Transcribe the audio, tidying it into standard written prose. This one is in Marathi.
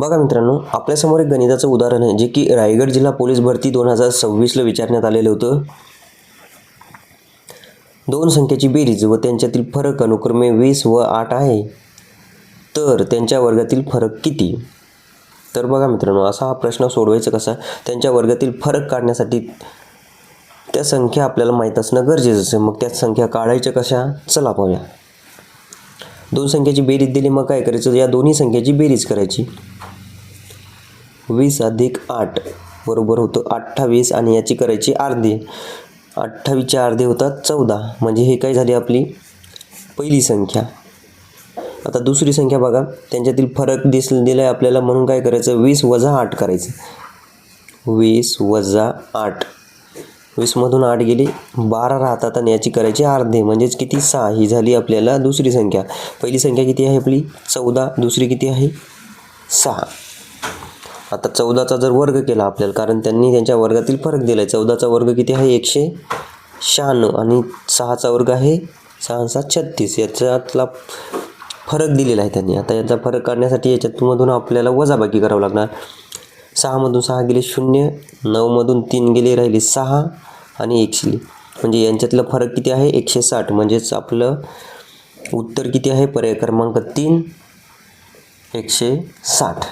बघा मित्रांनो, आपल्यासमोर एक गणिताचं उदाहरण आहे जे की रायगड जिल्हा पोलीस भरती 2026ला विचारण्यात आलेलं होतं. दोन संख्येची बेरीज व त्यांच्यातील फरक अनुक्रमे 20 व 8 आहे, तर त्यांच्या वर्गातील फरक किती? तर बघा मित्रांनो, असा हा प्रश्न सोडवायचा कसा? त्यांच्या वर्गातील फरक काढण्यासाठी त्या संख्या आपल्याला माहीत असणं गरजेचं आहे. मग त्या संख्या काढायच्या कशा? चला पाहूया. दोन संख्येची बेरीज दिली, मग काय करायचं? या दोन्ही संख्येची बेरीज करायची. 20 अधिक 8 बरोबर होतं 28 आणि याची करायची अर्धी. 28चे अर्धे होतात 14, म्हणजे हे काय झाली आपली पहिली संख्या. आता दुसरी संख्या बघा, त्यांच्यातील फरक दिला आहे आपल्याला, म्हणून काय करायचं? 20 वजा 8 करायचं. 20 वजा 8, 20मधून 8 गेली 12 राहतात आणि याची करायची अर्धे, म्हणजेच किती? 6. ही झाली आपल्याला दुसरी संख्या. पहिली संख्या किती आहे आपली? 14. दुसरी किती आहे? 6. आता 14चा जर वर्ग केला आपल्याला, कारण त्यांनी त्यांच्या वर्गातील फरक दिला आहे. 14चा वर्ग किती आहे? 196 आणि 6चा वर्ग आहे 6 7 36. याच्यातला फरक दिलेला आहे त्यांनी. आता याचा फरक काढण्यासाठी याच्यातून आपल्याला वजाबाकी करावं लागणार. 6मधून 6 गेले 0, 9मधून 3 गेले राहिले 6 आणि 1 शिल्लक, म्हणजे यांच्यातला फरक किती आहे? 160. म्हणजेच आपलं उत्तर किती आहे? पर्याय क्रमांक 3 160.